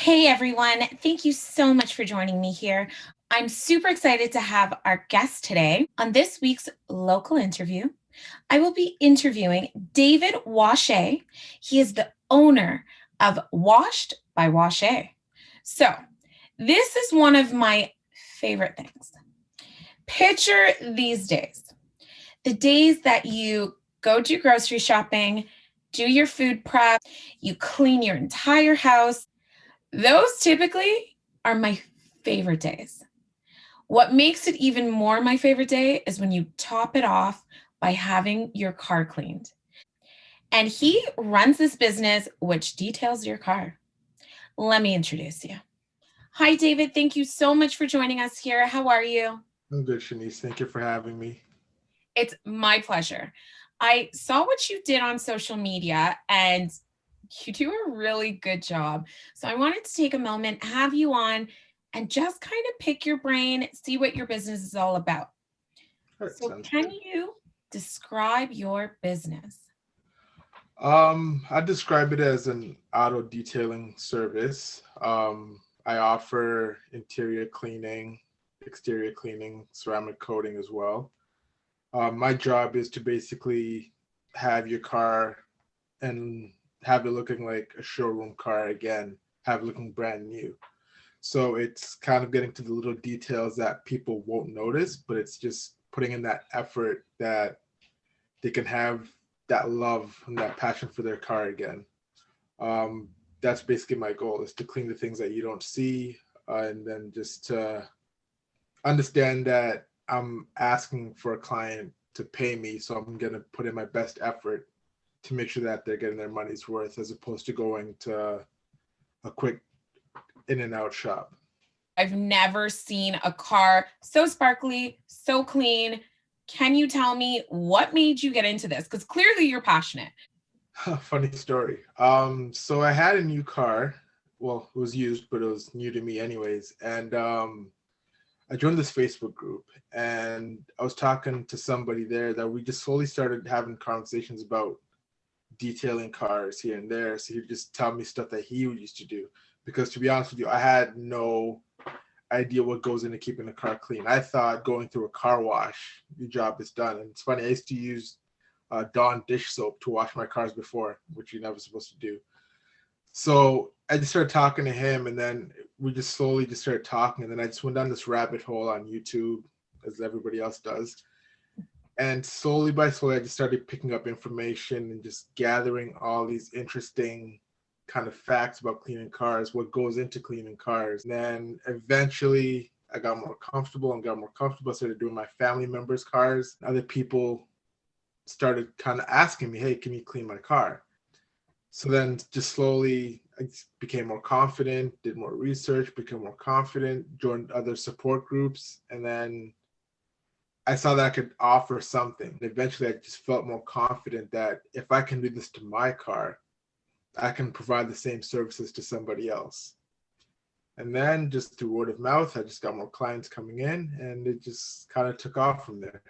Hey everyone, thank you so much for joining me here. I'm super excited to have our guest today. On this week's local interview, I will be interviewing David Washe. He is the owner of Washed by Washe. So, this is one of my favorite things. Picture these days, the days that you go do grocery shopping, do your food prep, you clean your entire house. Those typically are my favorite days. What makes it even more my favorite day is when you top it off by having your car cleaned. And he runs this business which details your car. Let me introduce you. Hi, David. Thank you so much for joining us here. How are you? I'm good, Shanice. Thank you for having me. It's my pleasure. I saw what you did on social media and you do a really good job. So I wanted to take a moment, have you on, and just kind of pick your brain, see what your business is all about. All right, So, sounds can good. you describe your business? I describe it as an auto detailing service. I offer interior cleaning, exterior cleaning, ceramic coating as well. My job is to basically have your car and have it looking like a showroom car again, have it looking brand new. So it's kind of getting to the little details that people won't notice, but it's just putting in that effort that they can have that love and that passion for their car again. Um, that's basically my goal, is to clean the things that you don't see, and then just to understand that I'm asking for a client to pay me, so I'm going to put in my best effort to make sure that they're getting their money's worth, as opposed to going to a quick in and out shop. I've never seen a car so sparkly, so clean. Can you tell me what made you get into this? Because clearly you're passionate. Funny story. So I had a new car. Well, it was used, but it was new to me anyways. And I joined this Facebook group, and I was talking to somebody there that we just slowly started having conversations about detailing cars here and there. So he'd just tell me stuff that he used to do. Because to be honest with you, I had no idea what goes into keeping a car clean. I thought going through a car wash, your job is done. And it's funny, I used to use Dawn dish soap to wash my cars before, which you're never supposed to do. So I just started talking to him, and then we just slowly just started talking, and then I just went down this rabbit hole on YouTube, as everybody else does. And slowly by slowly, I just started picking up information and just gathering all these interesting kind of facts about cleaning cars, what goes into cleaning cars. And then eventually, I got more comfortable and got more comfortable. I started doing my family members' cars. Other people started kind of asking me, "Hey, can you clean my car?" So then just slowly I became more confident, did more research, became more confident, joined other support groups, and then I saw that I could offer something. Eventually I just felt more confident that if I can do this to my car, I can provide the same services to somebody else. And then just through word of mouth, I just got more clients coming in, and it just kind of took off from there.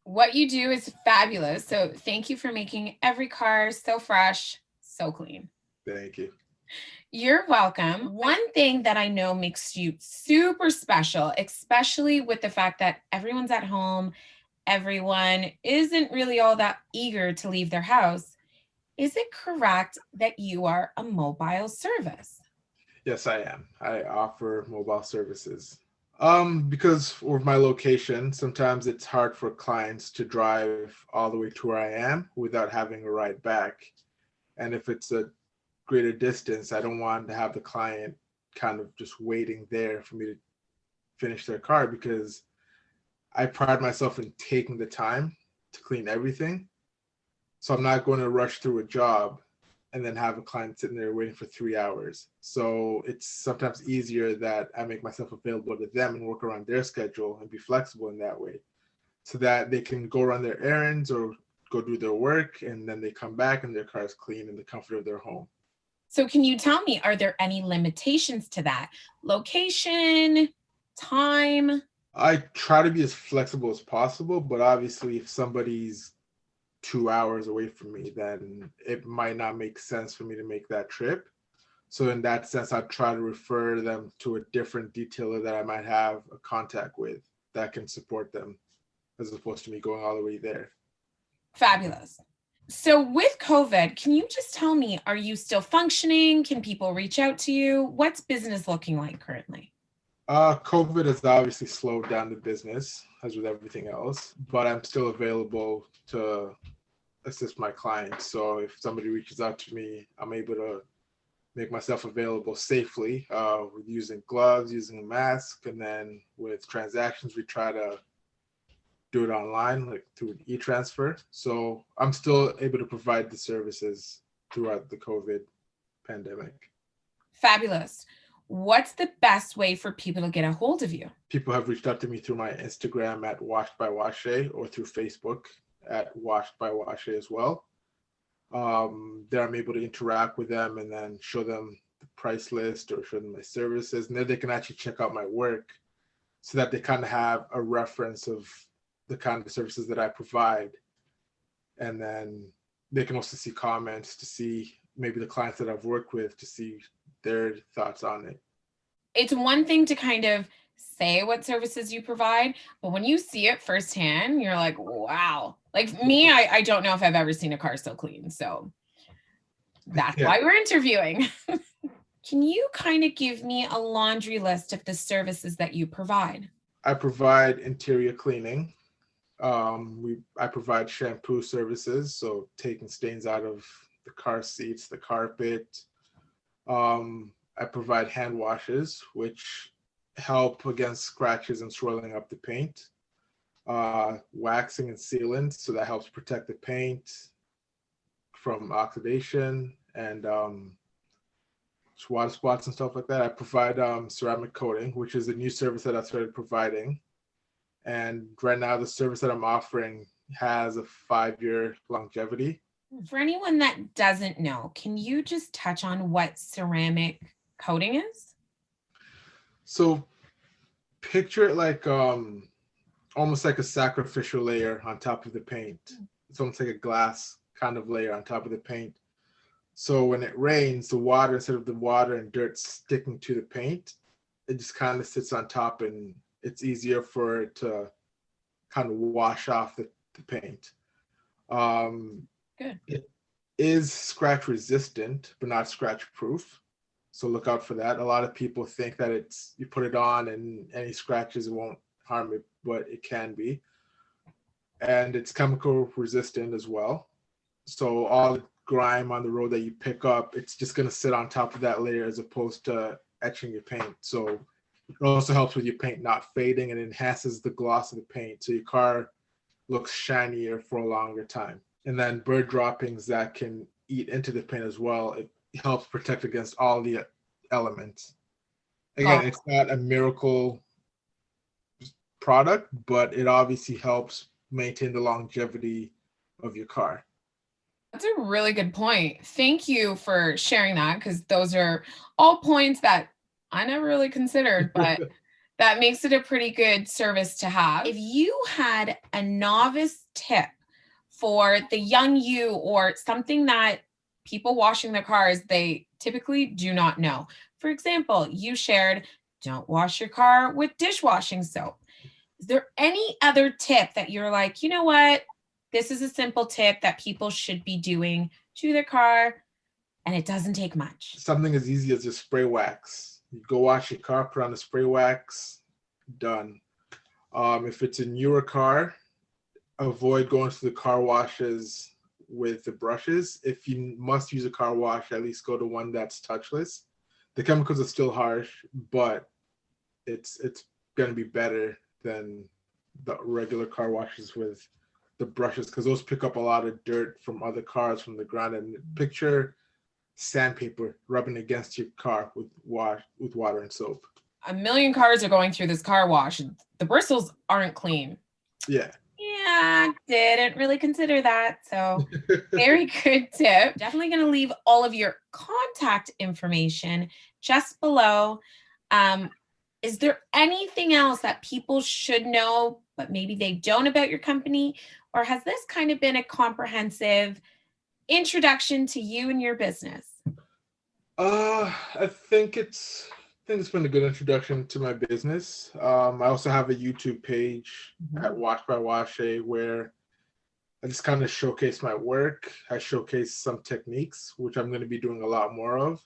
What you do is fabulous. So, thank you for making every car so fresh, so clean. Thank you. You're welcome. One thing that I know makes you super special, especially with the fact that everyone's at home, everyone isn't really all that eager to leave their house. Is it correct that you are a mobile service? Yes, I am. I offer mobile services. Because of my location, sometimes it's hard for clients to drive all the way to where I am without having a ride back. And if it's a greater distance, I don't want to have the client kind of just waiting there for me to finish their car, because I pride myself in taking the time to clean everything. So I'm not going to rush through a job and then have a client sitting there waiting for 3 hours. So it's sometimes easier that I make myself available to them and work around their schedule and be flexible in that way, so that they can go run their errands or go do their work, and then they come back and their car is clean in the comfort of their home. So, can you tell me, are there any limitations to that? Location, time? I try to be as flexible as possible, but obviously, if somebody's 2 hours away from me, then it might not make sense for me to make that trip. So in that sense, I'd try to refer them to a different detailer that I might have a contact with that can support them, as opposed to me going all the way there. Fabulous. So with COVID, can you just tell me, are you still functioning? Can people reach out to you? What's business looking like currently? COVID has obviously slowed down the business, as with everything else, but I'm still available to assist my clients. So if somebody reaches out to me, I'm able to make myself available safely with using gloves, using a mask, and then with transactions, we try to do it online, like through an e-transfer. So I'm still able to provide the services throughout the COVID pandemic. Fabulous. What's the best way for people to get a hold of you? People have reached out to me through my Instagram at Washed by Washe or through Facebook at Washed by Washe as well. There I'm able to interact with them and then show them the price list or show them my services. And then they can actually check out my work so that they kind of have a reference of the kind of services that I provide. And then they can also see comments to see maybe the clients that I've worked with to see their thoughts on it. It's one thing to kind of say what services you provide, but when you see it firsthand, you're like, wow. Like me, I don't know if I've ever seen a car so clean. So that's Yeah. why we're interviewing. Can you kind of give me a laundry list of the services that you provide? I provide interior cleaning. I provide shampoo services, so taking stains out of the car seats, the carpet. I provide hand washes, which help against scratches and swelling up the paint. Waxing and sealant, so that helps protect the paint from oxidation and water spots and stuff like that. I provide ceramic coating, which is a new service that I started providing. And right now, the service that I'm offering has a 5-year longevity. For anyone that doesn't know, can you just touch on what ceramic coating is? So picture it like almost like a sacrificial layer on top of the paint. It's almost like a glass kind of layer on top of the paint. So when it rains, the water, instead of the water and dirt sticking to the paint, it just kind of sits on top and it's easier for it to kind of wash off the paint. Good. It is scratch resistant, but not scratch proof. So look out for that. A lot of people think that it's, you put it on and any scratches won't harm it, but it can be. And it's chemical resistant as well. So all the grime on the road that you pick up, it's just going to sit on top of that layer as opposed to etching your paint. So it also helps with your paint not fading and enhances the gloss of the paint. So your car looks shinier for a longer time. And then bird droppings that can eat into the paint as well. It helps protect against all the elements. Again, it's not a miracle product, but it obviously helps maintain the longevity of your car. That's a really good point. Thank you for sharing that, because those are all points that I never really considered, but that makes it a pretty good service to have. If you had a novice tip for the young you or something that people washing their cars, they typically do not know. For example, you shared, don't wash your car with dishwashing soap. Is there any other tip that you're like, you know what? This is a simple tip that people should be doing to their car, and it doesn't take much. Something as easy as just spray wax. You go wash your car, put on the spray wax, done. If it's a newer car, avoid going to the car washes with the brushes. If you must use a car wash, at least go to one that's touchless. The chemicals are still harsh, but it's going to be better than the regular car washes with the brushes, because those pick up a lot of dirt from other cars from the ground. And picture sandpaper rubbing against your car with water and soap. A million cars are going through this car wash. The bristles aren't clean. Yeah. Yeah, didn't really consider that. So very good tip. Definitely going to leave all of your contact information just below. Is there anything else that people should know, but maybe they don't about your company? Or has this kind of been a comprehensive introduction to you and your business? I think it's been a good introduction to my business. I also have a YouTube page Mhm. at Wash by Washe where I just kind of showcase my work. I showcase some techniques, which I'm going to be doing a lot more of.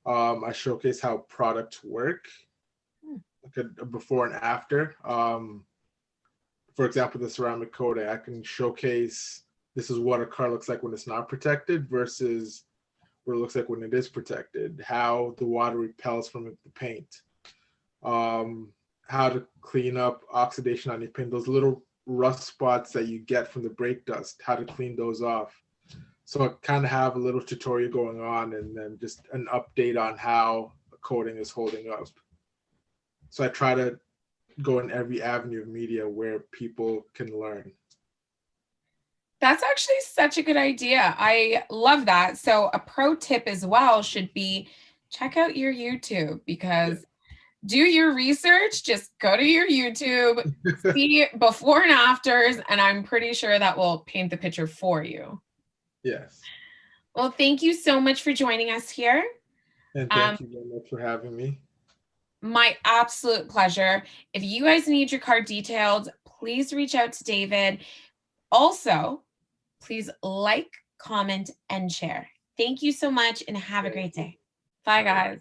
I showcase how products work, Hmm. like a before and after. For example, the ceramic coating, I can showcase this is what a car looks like when it's not protected versus what it looks like when it is protected, how the water repels from the paint, um, how to clean up oxidation on your paint, those little rust spots that you get from the brake dust, how to clean those off. So I kind of have a little tutorial going on and then just an update on how a coating is holding up. So I try to go in every avenue of media where people can learn. That's actually such a good idea. I love that. So, a pro tip as well should be check out your YouTube Yeah. because do your research, just go to your YouTube, see before and afters, and I'm pretty sure that will paint the picture for you. Yes. Well, thank you so much for joining us here. And Um, thank you very much for having me. my absolute pleasure. If you guys need your card detailed, please reach out to David. Also, please like, comment, and share. Thank you so much and have a Thank great you. day. Bye, All right. guys.